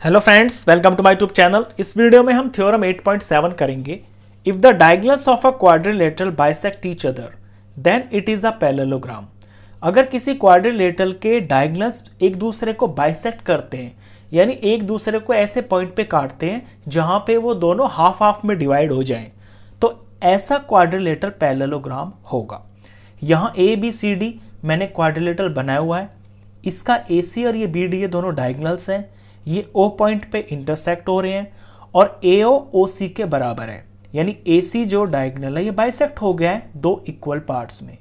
Hello friends, welcome to my YouTube channel. इस video में हम थ्योरम 8.7 करेंगे। If the diagonals of a quadrilateral bisect each other then it is a parallelogram. अगर किसी quadrilateral के diagonals एक दूसरे को बाइसेक्ट करते हैं, यानी एक दूसरे को ऐसे पॉइंट पे काटते हैं जहां पे वो दोनों हाफ हाफ में डिवाइड हो जाएं, तो ऐसा क्वाड्रिलेटरल पैरेललोग्राम होगा। यहाँ ए बी सी डी मैंने क्वाड्रिलेटरल बनाया हुआ है। इसका ए सी और ये बी डी ये दोनों डायगोनल्स हैं। ये O पॉइंट पे इंटरसेक्ट हो रहे हैं और AO OC के बराबर है, यानी AC जो डायगोनल है ये बाइसेक्ट हो गया है दो इक्वल पार्ट्स में।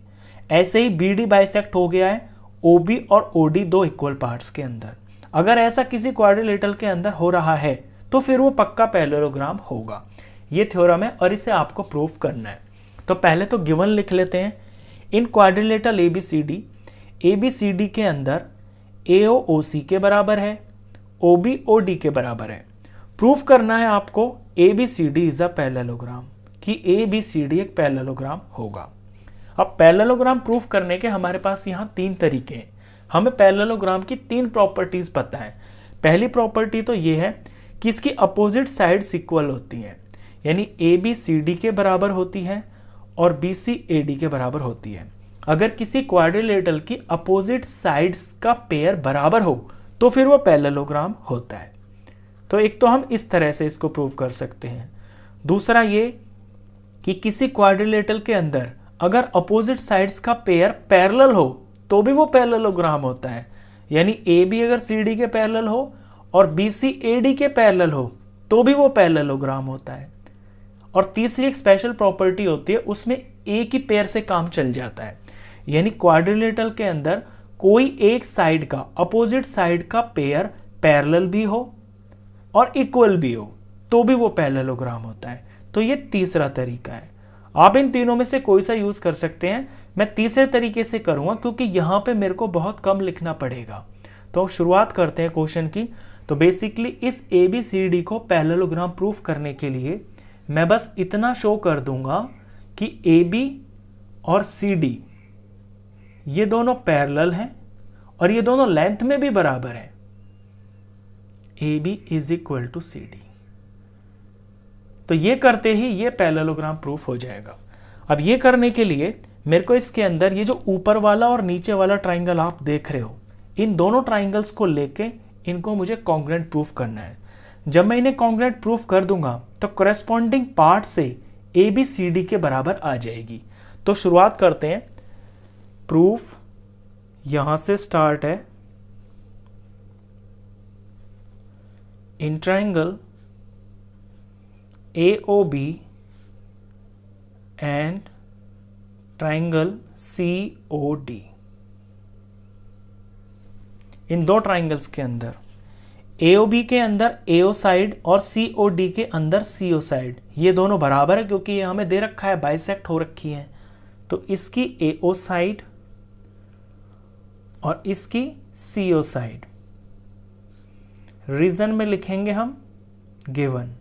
ऐसे ही BD बाइसेक्ट हो गया है OB और OD दो इक्वल पार्ट्स के अंदर। अगर ऐसा किसी क्वाड्रिलेटरल के अंदर हो रहा है तो फिर वो पक्का पैरेललोग्राम होगा। ये थ्योरम है और इसे आपको प्रूफ करना है। तो पहले तो गिवन लिख लेते हैं। इन क्वाड्रिलेटरल ABCD के अंदर AO OC के बराबर है, OB OD के बराबर है। प्रूफ करना है आपको ABCD इज अ पैरेललोग्राम, कि ABCD एक पैरेललोग्राम होगा। अब पैरेललोग्राम प्रूफ करने के हमारे पास यहाँ तीन तरीके हैं। हमें पैरेललोग्राम की तीन प्रॉपर्टीज पता है। पहली प्रॉपर्टी तो ये है कि इसकी अपोजिट साइड्स इक्वल होती हैं, यानी ABCD के बराबर होती है और BC AD के बराबर होती है। अगर किसी क्वाड्रिलेटरल की अपोजिट साइड्स का पेयर बराबर हो तो फिर वो पैरेललोग्राम होता है। तो एक तो हम इस तरह से इसको प्रूव कर सकते हैं। दूसरा ये कि किसी क्वाड्रिलेटरल के अंदर अगर अपोजिट साइड्स का पेयर पैरेलल हो तो भी वो पैरेललोग्राम होता है, यानी AB अगर CD के पैरेलल हो और BC AD के पैरेलल हो तो भी वो पैरेललोग्राम होता है। और तीसरी एक स्पेशल प्रॉपर्टी होती है, उसमें एक ही पेयर से काम चल जाता है, यानी क्वाड्रिलेटरल के अंदर कोई एक साइड का अपोजिट साइड का पेयर पैरेलल भी हो और इक्वल भी हो तो भी वो पैरेललोग्राम होता है। तो ये तीसरा तरीका है। आप इन तीनों में से कोई सा यूज कर सकते हैं। मैं तीसरे तरीके से करूंगा क्योंकि यहां पे मेरे को बहुत कम लिखना पड़ेगा। तो शुरुआत करते हैं क्वेश्चन की। तो बेसिकली इस ABCD को पैरेललोग्राम प्रूफ करने के लिए मैं बस इतना शो कर दूंगा कि AB और CD ये दोनों पैरेलल हैं और ये दोनों लेंथ में भी बराबर हैं। AB is equal to CD। तो ये करते ही ये पैरेललोग्राम प्रूफ हो जाएगा। अब ये करने के लिए मेरे को इसके अंदर ये जो ऊपर वाला और नीचे वाला ट्राइंगल आप देख रहे हो, इन दोनों ट्राइंगल्स को लेके इनको मुझे कॉन्ग्रुएंट प्रूफ करना है। जब मैं इन्हें कॉन्ग्रुएंट प्रूफ कर दूंगा तो कॉरेस्पॉन्डिंग पार्ट से ABCD के बराबर आ जाएगी। तो शुरुआत करते हैं। प्रूफ यहां से स्टार्ट है। In triangle AOB and triangle COD, इन दो ट्राइंगल्स के अंदर AOB के अंदर AO साइड और COD के अंदर CO साइड ये दोनों बराबर है, क्योंकि ये हमें दे रखा है, बाइसेक्ट हो रखी है। तो इसकी AO साइड और इसकी CO साइड रीजन में लिखेंगे हम गिवन।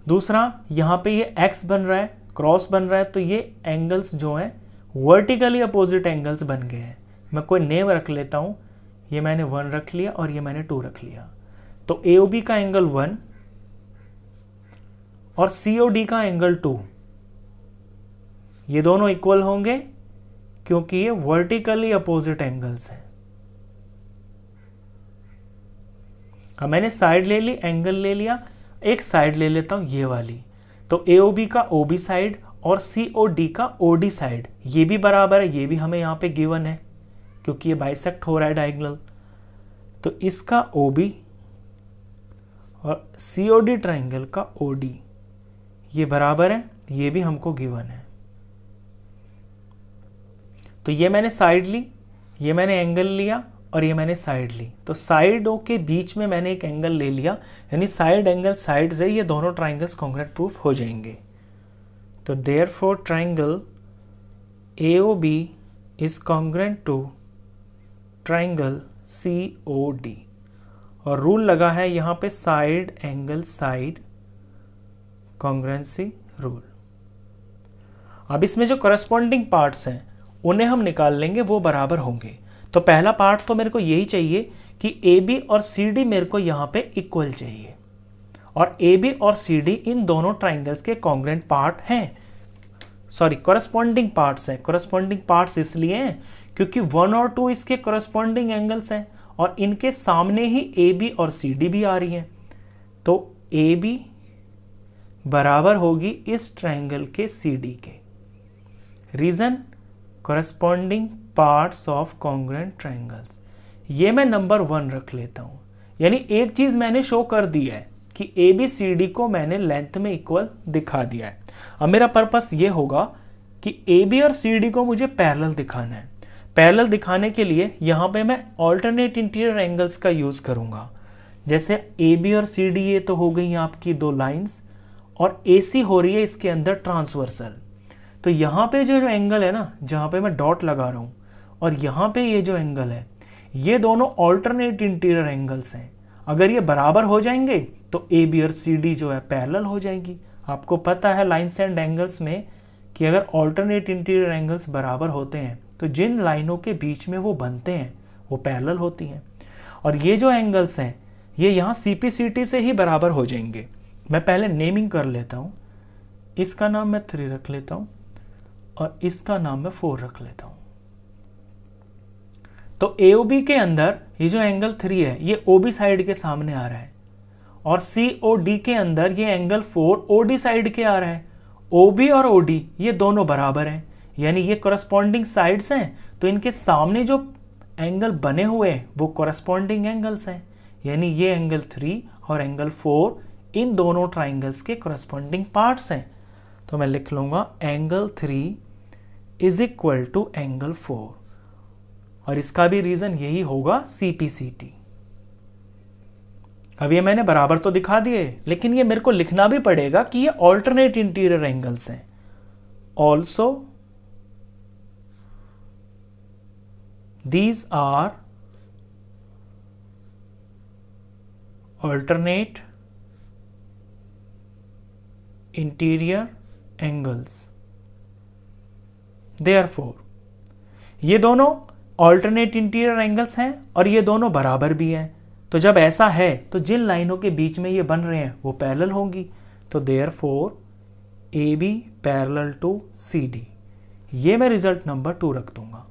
दूसरा यहां पे ये X बन रहा है, क्रॉस बन रहा है, तो ये एंगल्स जो हैं वर्टिकली अपोजिट एंगल्स बन गए हैं। मैं कोई नेम रख लेता हूं। ये मैंने 1 रख लिया और ये मैंने 2 रख लिया। तो AOB का एंगल 1 और COD का एंगल 2, ये दोनों इक्वल होंगे क्योंकि ये वर्टिकली अपोजिट एंगल्स हैं। अब मैंने साइड ले ली, एंगल ले लिया। एक साइड ले लेता हूं ये वाली। तो AOB का OB साइड और COD का OD साइड ये भी बराबर है। ये भी हमें यहां पे गिवन है क्योंकि ये बाइसेक्ट हो रहा है डायगोनल। तो इसका OB और COD ट्राइंगल का OD ये बराबर है, ये भी हमको गिवन है। तो ये मैंने साइड ली, ये मैंने एंगल लिया और ये मैंने साइड ली। तो साइडों के बीच में मैंने एक एंगल ले लिया, यानी साइड एंगल साइड से ये दोनों ट्राइंगल्स कॉन्ग्रुएंट प्रूफ हो जाएंगे। तो therefore triangle AOB is congruent to triangle COD। और रूल लगा है यहां पे side angle side congruency rule. अब इसमें जो करस्पॉन्डिंग पार्ट्स हैं उन्हें हम निकाल लेंगे, वो बराबर होंगे। तो पहला पार्ट तो मेरे को यही चाहिए कि ए बी और सी डी मेरे को यहाँ पे इक्वल चाहिए, और ए बी और सी डी इन दोनों ट्राइंगल्स के कॉन्ग्रुएंट पार्ट हैं, सॉरी कोरस्पॉन्डिंग पार्ट्स हैं। कोरस्पॉन्डिंग पार्ट्स इसलिए हैं क्योंकि 1 और 2 इसके कोरस्पॉन्डिंग एंगल्स हैं और इनके सामने ही ए बी और सी डी भी आ रही हैं। तो ए बी बराबर होगी इस ट्राइंगल के सी डी के। Reason, corresponding parts of congruent triangles. ये मैं नंबर 1 रख लेता हूं। यानी एक चीज मैंने शो कर दी है कि ए बी सी डी को मैंने लेंथ में इक्वल दिखा दिया है। अब मेरा पर्पस ये होगा कि ए बी और सी डी को मुझे पैरेलल दिखाना है। पैरेलल दिखाने के लिए यहाँ पे मैं ऑल्टरनेट इंटीरियर एंगल्स का यूज करूंगा। जैसे ए बी और सी डी ये तो हो गई आपकी 2 लाइंस, और ए सी हो रही है इसके अंदर ट्रांसवर्सल। तो यहाँ पे जो एंगल है ना, जहाँ पे मैं डॉट लगा रहा हूँ, और यहाँ पे ये जो एंगल है, ये दोनों ऑल्टरनेट इंटीरियर एंगल्स हैं। अगर ये बराबर हो जाएंगे तो ए बी और सी डी जो है पैरेलल हो जाएगी। आपको पता है लाइन्स एंड एंगल्स में कि अगर ऑल्टरनेट इंटीरियर एंगल्स बराबर होते हैं तो जिन लाइनों के बीच में वो बनते हैं वो पैरेलल होती हैं। और ये जो एंगल्स हैं ये यहाँ सी पी सी टी से ही बराबर हो जाएंगे। मैं पहले नेमिंग कर लेता हूँ। इसका नाम मैं 3 रख लेता हूँ और इसका नाम मैं 4 रख लेता हूँ। तो ए ओ बी के अंदर ये जो एंगल 3 है ये ओ बी साइड के सामने आ रहा है, और सी ओ डी के अंदर ये एंगल 4 ओ डी साइड के आ रहा है। ओ बी और ओ डी ये दोनों बराबर हैं, यानी ये कोरस्पॉन्डिंग साइड्स हैं, तो इनके सामने जो एंगल बने हुए हैं वो कोरस्पॉन्डिंग एंगल्स हैं। यानी ये एंगल 3 और एंगल 4 इन दोनों ट्राइंगल्स के कोरस्पॉन्डिंग पार्ट्स हैं। तो मैं लिख लूंगा angle 3 is equal to angle 4, और इसका भी रीजन यही होगा सी पी सी टी। अब ये मैंने बराबर तो दिखा दिए, लेकिन ये मेरे को लिखना भी पड़ेगा कि ये ऑल्टरनेट इंटीरियर एंगल्स हैं। Also these are alternate interior angles, therefore ये दोनों alternate interior angles हैं और ये दोनों बराबर भी हैं। तो जब ऐसा है तो जिन लाइनों के बीच में ये बन रहे हैं वो पैरेलल होंगी। तो therefore AB parallel to CD, ये मैं रिजल्ट नंबर 2 रख दूंगा।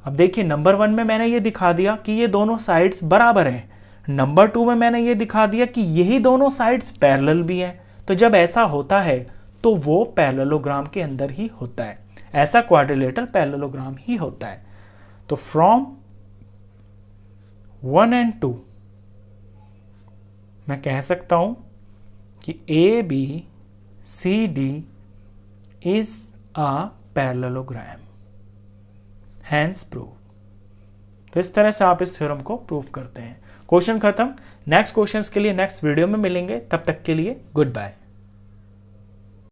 अब देखिए नंबर 1 में मैंने ये दिखा दिया कि ये दोनों साइड्स बराबर हैं। नंबर 2 में मैंने ये दिखा दिया कि यही दोनों साइड्स पैरेलल भी हैं। तो जब ऐसा होता है तो वो पैरेललोग्राम के अंदर ही होता है, ऐसा क्वाड्रिलेटरल पैरेललोग्राम ही होता है। तो फ्रॉम 1 and 2 मैं कह सकता हूं कि A B C D is a parallelogram, hence proved. तो इस तरह से आप इस थ्योरम को प्रूव करते हैं। क्वेश्चन खत्म। नेक्स्ट क्वेश्चंस के लिए नेक्स्ट वीडियो में मिलेंगे। तब तक के लिए गुड बाय।